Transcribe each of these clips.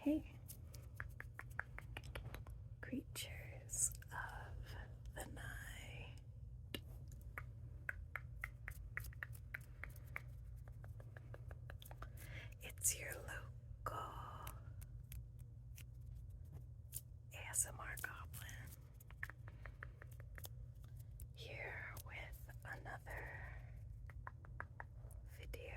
Hey, creatures of the night. It's your local ASMR goblin here with another video.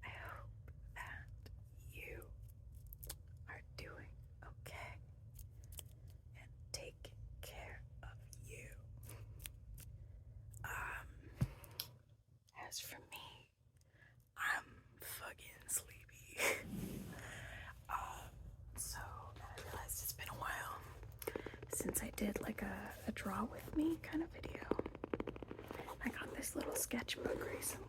I hope that you are doing okay and taking care of you. As for me, I'm fucking sleepy. So I realized it's been a while since I did like a draw with me kind of video. I got this little sketchbook recently.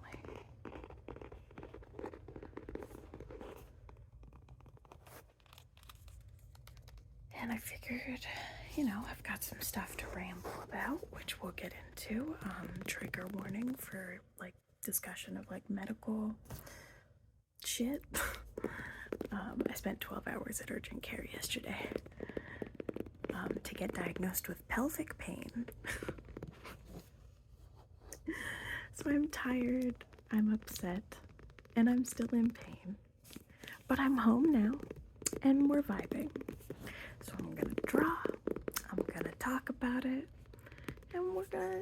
And I figured, I've got some stuff to ramble about, which we'll get into. Trigger warning for like discussion of like medical shit. I spent 12 hours at urgent care yesterday to get diagnosed with pelvic pain. So I'm tired, I'm upset, and I'm still in pain. But I'm home now, and we're vibing. So I'm gonna draw, I'm gonna talk about it, and we're gonna,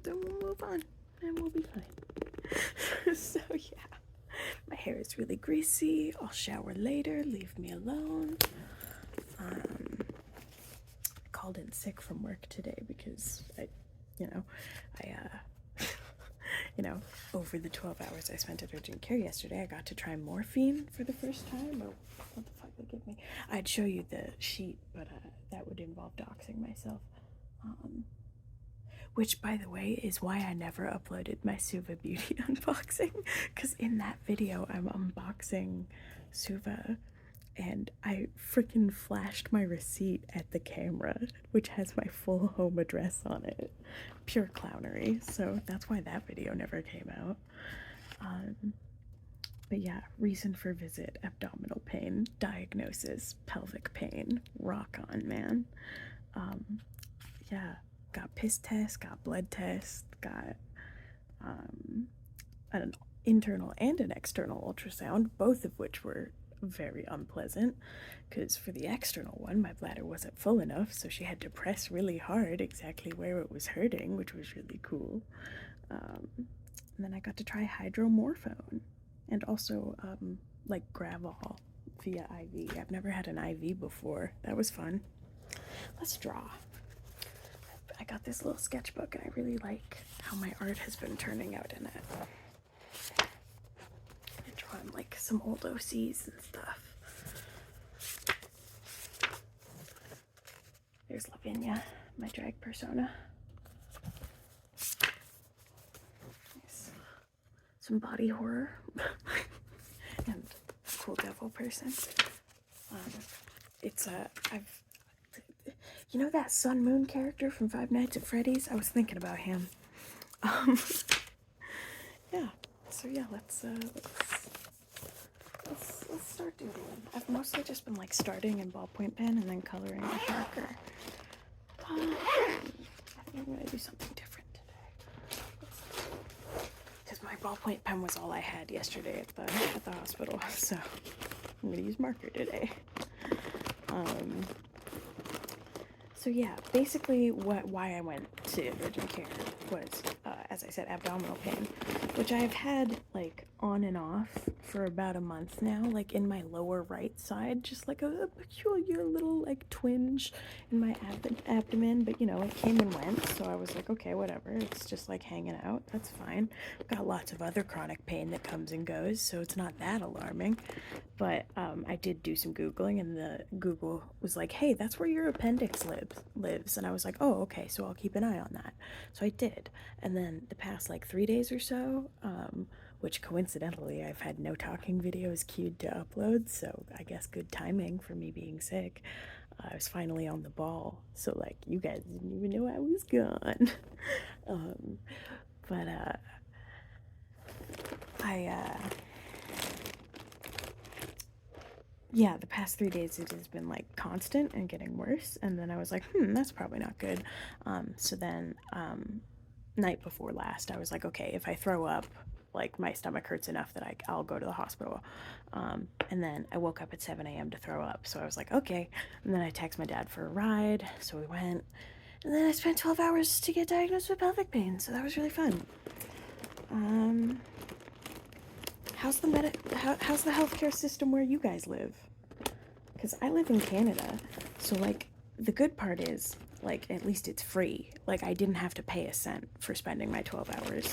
then we'll move on, and we'll be fine. So yeah, my hair is really greasy. I'll shower later, leave me alone. Called in sick from work today because over the 12 hours I spent at urgent care yesterday, I got to try morphine for the first time. Oh, what the fuck they give me? I'd show you the sheet, but that would involve doxing myself. Which, by the way, is why I never uploaded my Suva Beauty unboxing, because in that video I'm unboxing Suva, and I freaking flashed my receipt at the camera, which has my full home address on it. Pure clownery, so that's why that video never came out. But yeah, reason for visit, abdominal pain, diagnosis, pelvic pain, rock on, man. Yeah, got piss test, got blood test, got an internal and an external ultrasound, both of which were very unpleasant, because for the external one my bladder wasn't full enough, so she had to press really hard exactly where it was hurting, which was really cool. And then I got to try hydromorphone and also like Gravol via IV. I've never had an IV before. That was fun. Let's draw. I got this little sketchbook and I really like how my art has been turning out in it. On like some old OCs and stuff. There's Lavinia, my drag persona. Nice. Some body horror and a cool devil person. It's that Sun Moon character from Five Nights at Freddy's? I was thinking about him. Yeah. So yeah, let's start doodling. I've mostly just been like starting in ballpoint pen and then coloring with marker. I think I'm gonna do something different today. Because my ballpoint pen was all I had yesterday at the hospital, so I'm gonna use marker today. So yeah, basically why I went to urgent care was, as I said, abdominal pain, which I've had like on and off for about a month now, like in my lower right side, just like a peculiar little like twinge in my abdomen, but it came and went, so I was like, okay, whatever, it's just like hanging out, that's fine. I've got lots of other chronic pain that comes and goes, so it's not that alarming. But I did do some Googling, and the Google was like, hey, that's where your appendix lives. And I was like, oh, okay, so I'll keep an eye on that. So I did. And then the past like 3 days or so, which coincidentally I've had no talking videos queued to upload, so I guess good timing for me being sick. I was finally on the ball, so like you guys didn't even know I was gone. But yeah, the past 3 days it has been like constant and getting worse. And then I was like, that's probably not good. So then night before last, I was like, okay, if I throw up, like my stomach hurts enough that I'll go to the hospital. And then I woke up at 7 a.m. to throw up. So I was like, okay. And then I texted my dad for a ride. So we went. And then I spent 12 hours to get diagnosed with pelvic pain. So that was really fun. How's the healthcare system where you guys live? Because I live in Canada, so like the good part is like at least it's free. Like I didn't have to pay a cent for spending my 12 hours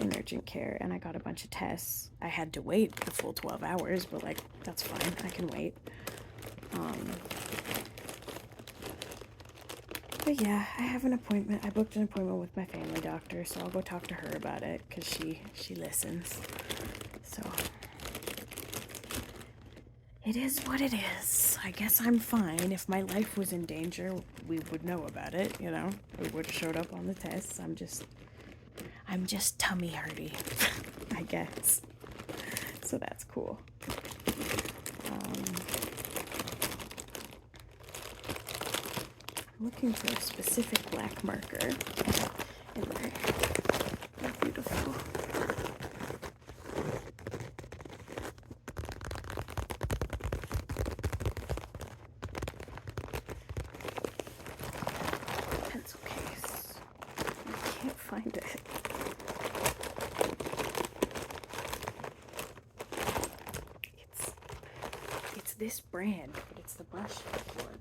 in urgent care, and I got a bunch of tests. I had to wait the full 12 hours, but like that's fine. I can wait. But yeah, I have an appointment. I booked an appointment with my family doctor, so I'll go talk to her about it because she listens. So it is what it is. I guess I'm fine. If my life was in danger, we would know about it, you know? We would have showed up on the tests. I'm just tummy hurty, I guess. So that's cool. I'm looking for a specific black marker. And they're beautiful. Pencil case. I can't find it. It's this brand, but it's the brush one.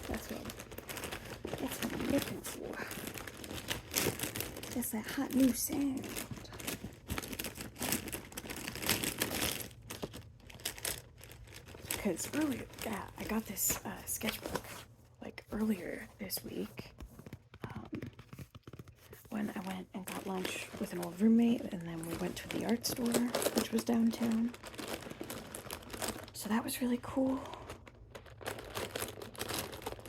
That's what I'm looking for. Just that hot new sound. Because earlier, yeah, I got this sketchbook like earlier this week when I went and got lunch with an old roommate, and then we went to the art store, which was downtown. So that was really cool.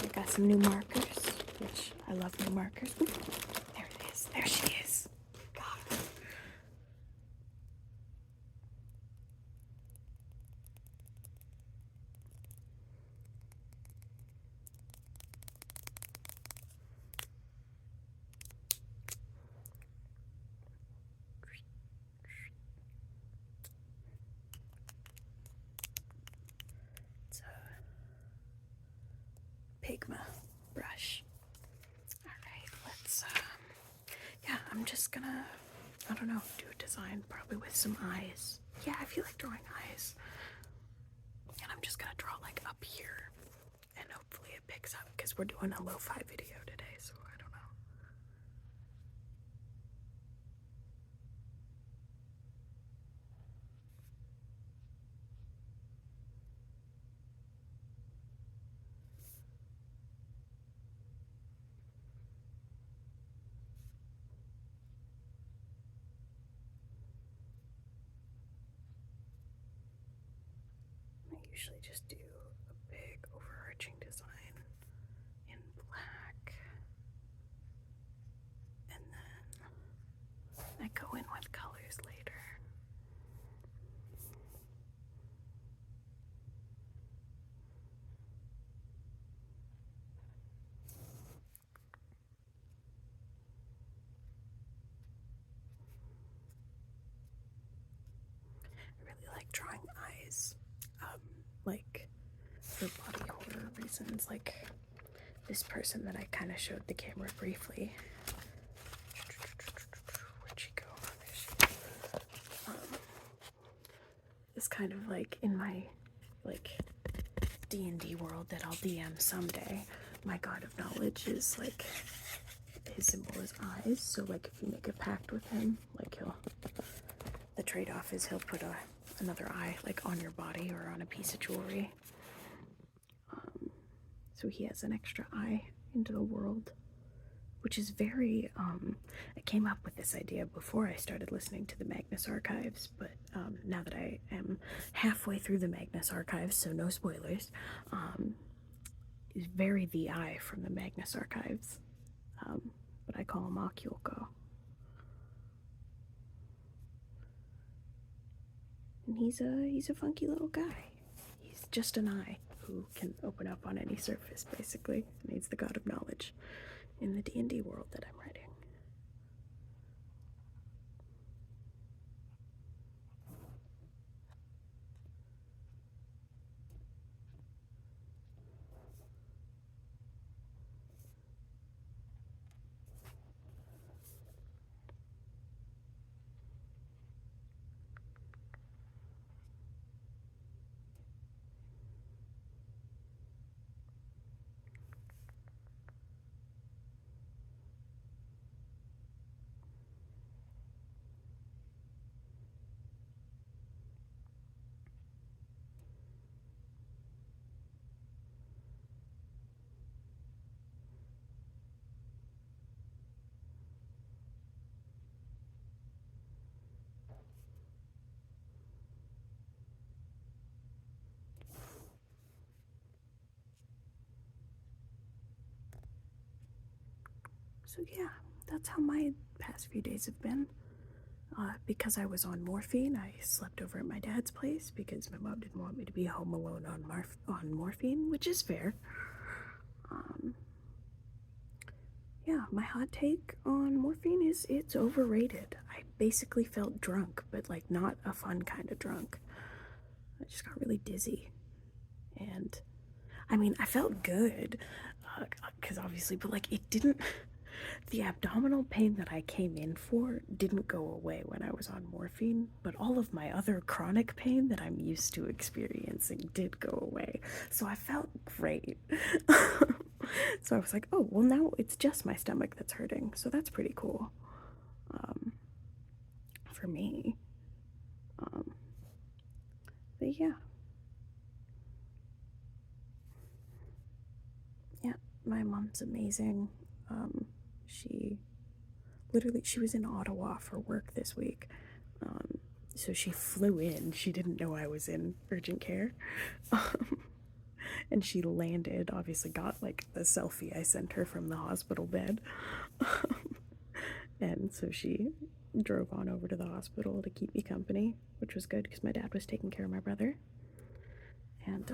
I got some new markers, which I love new markers. Ooh, there it is. There she is. God. It's a Pigma brush. Alright, let's, yeah, I'm just gonna, I don't know, do a design probably with some eyes. Yeah, I feel like drawing eyes. And I'm just gonna draw like up here, and hopefully it picks up, because we're doing a lo-fi video today, so I don't know. I usually just do a big overarching design in black, and then I go in with colors later. I really like drawing eyes, like for body horror reasons, like this person that I kind of showed the camera briefly. Where'd she go? There she is. Is kind of like in my like D&D world that I'll DM someday. My god of knowledge is like his symbol is eyes. So like if you make a pact with him, like the trade-off is he'll put another eye like on your body or on a piece of jewelry. So he has an extra eye into the world, which is very, I came up with this idea before I started listening to the Magnus Archives, but now that I am halfway through the Magnus Archives, so no spoilers, is very the eye from the Magnus Archives, but I call him Akyoko. and he's a funky little guy. He's just an eye who can open up on any surface, basically, and he's the god of knowledge in the D&D world that I'm writing. So yeah, that's how my past few days have been. Because I was on morphine, I slept over at my dad's place because my mom didn't want me to be home alone on morphine, which is fair. Yeah, my hot take on morphine is it's overrated. I basically felt drunk, but like not a fun kind of drunk. I just got really dizzy. And I mean, I felt good, because obviously, but like it didn't. The abdominal pain that I came in for didn't go away when I was on morphine, but all of my other chronic pain that I'm used to experiencing did go away. So I felt great. So I was like, oh, well, now it's just my stomach that's hurting. So that's pretty cool, for me. But yeah. Yeah, my mom's amazing. She she was in Ottawa for work this week. So she flew in. She didn't know I was in urgent care. And she landed, obviously got like the selfie I sent her from the hospital bed. And so she drove on over to the hospital to keep me company, which was good because my dad was taking care of my brother. And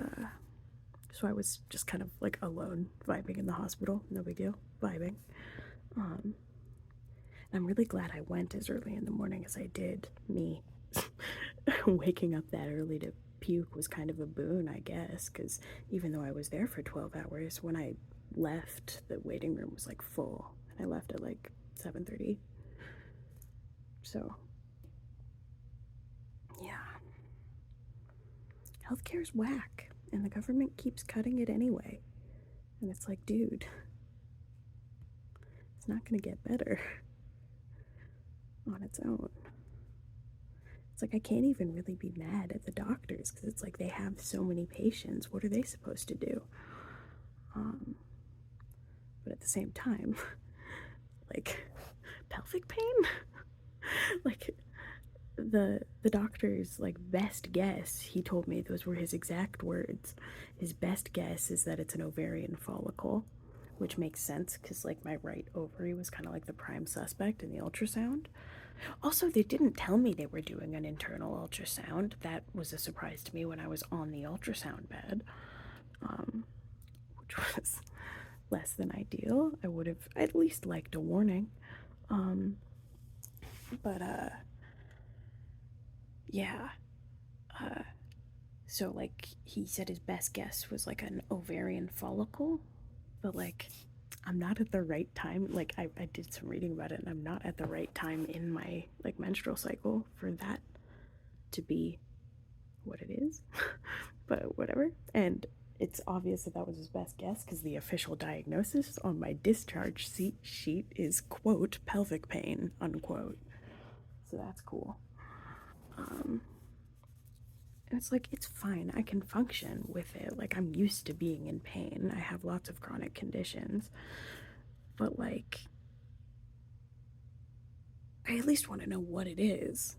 so I was just kind of like alone, vibing in the hospital. No big deal, vibing. I'm really glad I went as early in the morning as I did. Me waking up that early to puke was kind of a boon, I guess, because even though I was there for 12 hours, when I left, the waiting room was like full, and I left at like 7:30. So, yeah. Healthcare's whack, and the government keeps cutting it anyway. And it's like, dude, it's not gonna get better on its own. It's like I can't even really be mad at the doctors because it's like they have so many patients. What are they supposed to do? But at the same time, like pelvic pain, like the doctor's like best guess, he told me those were his exact words. His best guess is that it's an ovarian follicle, which makes sense because like my right ovary was kind of like the prime suspect in the ultrasound. Also, they didn't tell me they were doing an internal ultrasound. That was a surprise to me when I was on the ultrasound bed, which was less than ideal. I would have at least liked a warning. But yeah. So like he said his best guess was like an ovarian follicle, but like I'm not at the right time. Like I did some reading about it, and I'm not at the right time in my like menstrual cycle for that to be what it is. But whatever. And it's obvious that that was his best guess because the official diagnosis on my discharge sheet is quote pelvic pain unquote. So that's cool. And it's like, it's fine. I can function with it. Like, I'm used to being in pain. I have lots of chronic conditions. But, like, I at least want to know what it is.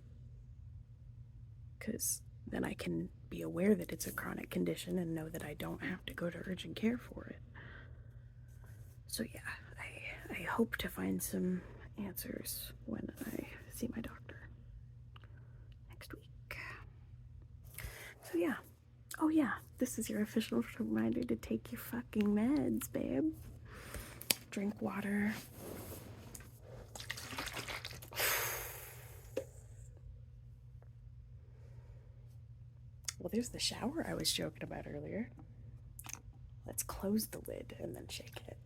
Because then I can be aware that it's a chronic condition and know that I don't have to go to urgent care for it. So, yeah, I hope to find some answers when I see my doctor next week. So yeah. Oh yeah, this is your official reminder to take your fucking meds, babe. Drink water. Well, there's the shower I was joking about earlier. Let's close the lid and then shake it.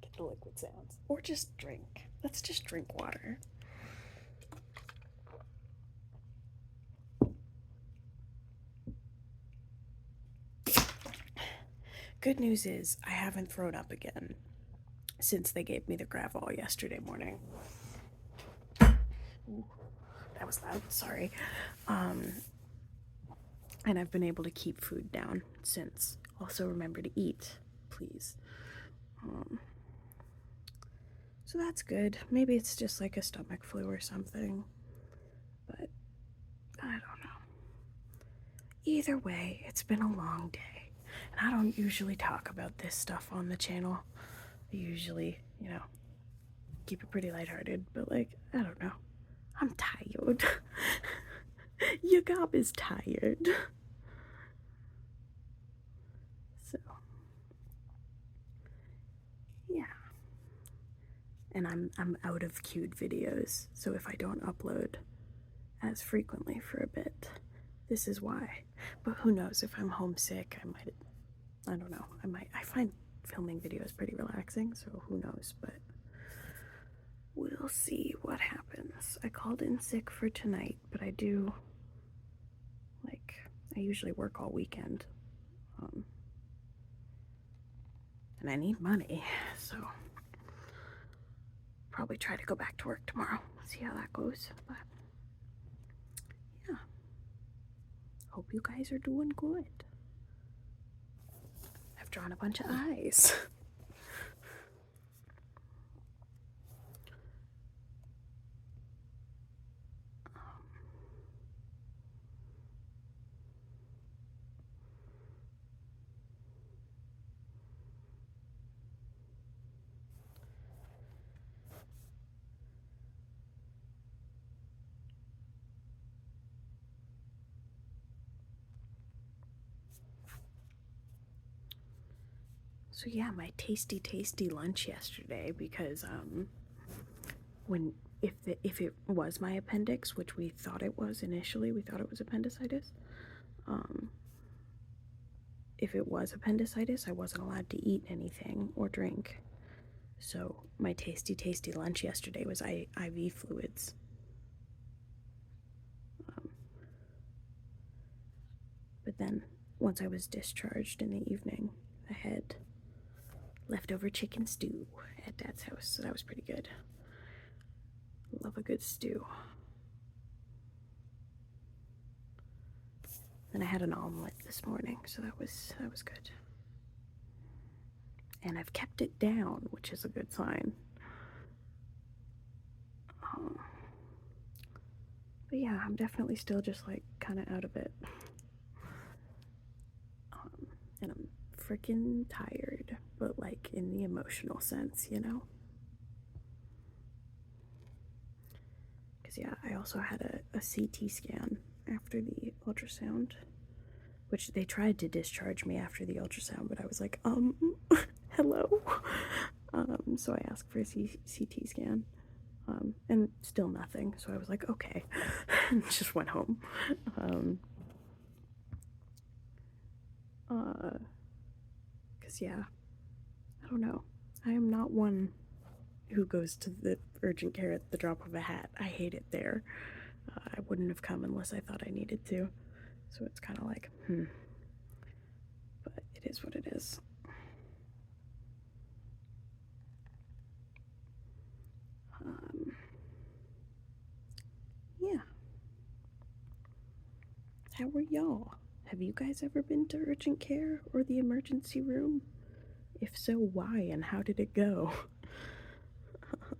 Get the liquid sounds. Or just drink. Let's just drink water. Good news is I haven't thrown up again since they gave me the Gravol yesterday morning. Ooh, that was loud, sorry. And I've been able to keep food down since. Also remember to eat, please. So that's good. Maybe it's just like a stomach flu or something. But I don't know. Either way, it's been a long day. And I don't usually talk about this stuff on the channel. I usually, keep it pretty lighthearted. But like, I don't know. I'm tired. Your gob is tired. So, yeah. And I'm out of queued videos, so if I don't upload as frequently for a bit, this is why. But who knows, if I'm homesick, I don't know, I find filming videos pretty relaxing, so who knows, but we'll see what happens. I called in sick for tonight, but I usually work all weekend, and I need money, so probably try to go back to work tomorrow, see how that goes, but yeah. Hope you guys are doing good. I've drawn a bunch of eyes. So yeah, my tasty lunch yesterday, because if it was my appendix, which we thought it was initially, we thought it was appendicitis. If it was appendicitis, I wasn't allowed to eat anything or drink. So my tasty lunch yesterday was IV fluids. But then once I was discharged in the evening, I had leftover chicken stew at Dad's house, so that was pretty good. Love a good stew. Then I had an omelet this morning, so that was good. And I've kept it down, which is a good sign. But yeah, I'm definitely still just like kind of out of it. And I'm freaking tired, but like in the emotional sense, Because yeah, I also had a CT scan after the ultrasound, which they tried to discharge me after the ultrasound, but I was like, hello. So I asked for a CT scan, and still nothing. So I was like, okay, and just went home. Cause yeah, I don't know. I am not one who goes to the urgent care at the drop of a hat. I hate it there. I wouldn't have come unless I thought I needed to. So it's kind of like, but it is what it is. Yeah. How are y'all? Have you guys ever been to urgent care or the emergency room? If so, why and how did it go?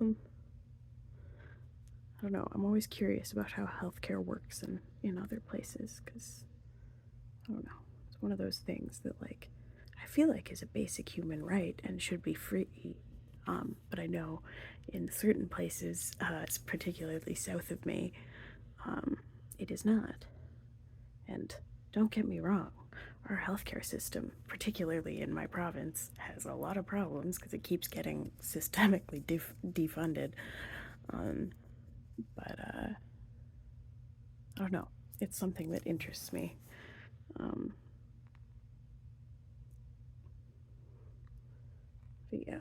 I don't know. I'm always curious about how healthcare works in other places, because, I don't know. It's one of those things that, like, I feel like is a basic human right and should be free. But I know in certain places, particularly south of me, it is not. And Don't get me wrong, our healthcare system, particularly in my province, has a lot of problems because it keeps getting systemically defunded. Um, but I don't know. It's something that interests me. Um, but yeah.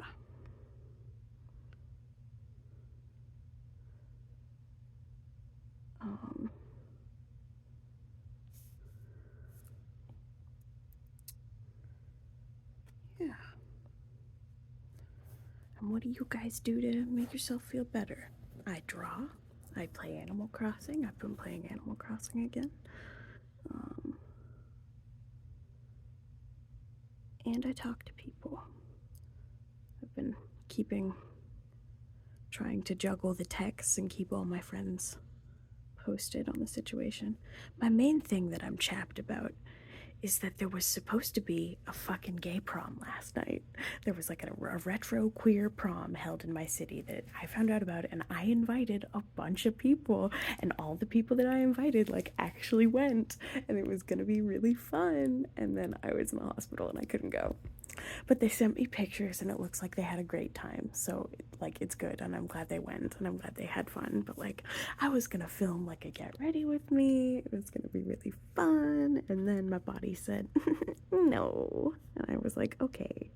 Um, yeah. And what do you guys do to make yourself feel better? I draw. I play Animal Crossing. I've been playing Animal Crossing again. And I talk to people. I've been trying to juggle the texts and keep all my friends posted on the situation. My main thing that I'm chapped about is that there was supposed to be a fucking gay prom last night. There was like a retro queer prom held in my city that I found out about, and I invited a bunch of people, and all the people that I invited like actually went, and it was gonna be really fun. And then I was in the hospital and I couldn't go. But they sent me pictures and it looks like they had a great time. So like it's good, and I'm glad they went and I'm glad they had fun. But like I was gonna film like a get ready with me. It was gonna be really fun. And then my body said no. And I was like, okay.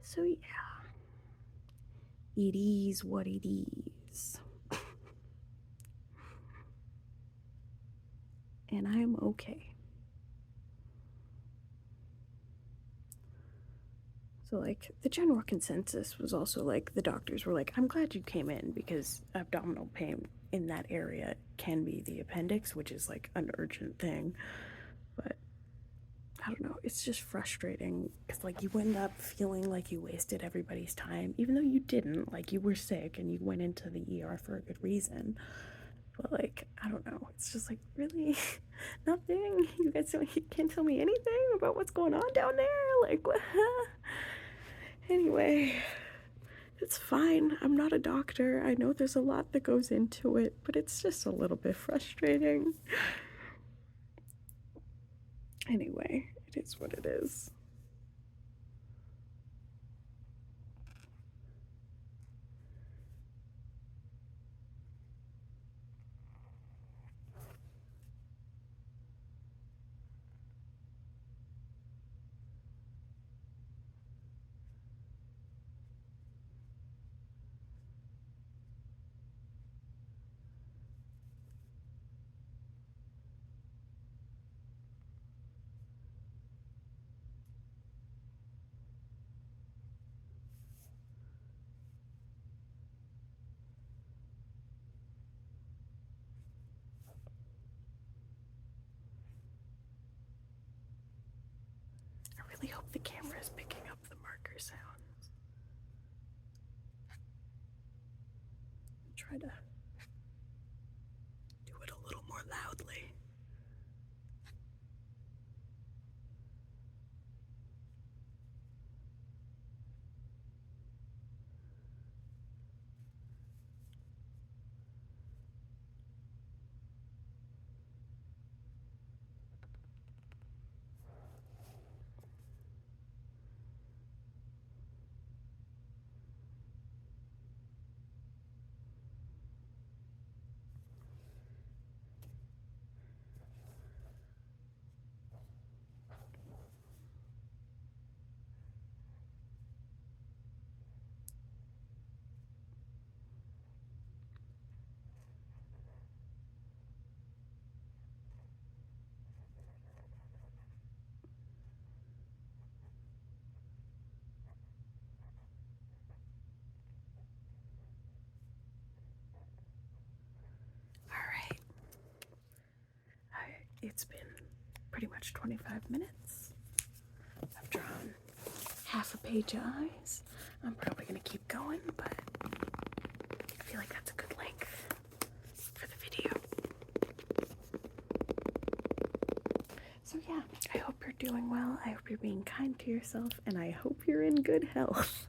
So yeah. It is what it is. And I'm okay. So, like, the general consensus was also like the doctors were like, I'm glad you came in because abdominal pain in that area can be the appendix, which is like an urgent thing. But I don't know, it's just frustrating because, like, you end up feeling like you wasted everybody's time, even though you didn't. Like, you were sick and you went into the ER for a good reason. But, like, I don't know, it's just like, really? Nothing? You guys can't tell me anything about what's going on down there? Like, what? Anyway, it's fine. I'm not a doctor. I know there's a lot that goes into it, but it's just a little bit frustrating. Anyway, it is what it is. I really hope the camera is picking up the marker sounds. Try to do it a little more loudly. Alright. It's been pretty much 25 minutes. I've drawn half a page of eyes. I'm probably going to keep going, but I feel like that's a good length for the video. So yeah, I hope you're doing well. I hope you're being kind to yourself, and I hope you're in good health.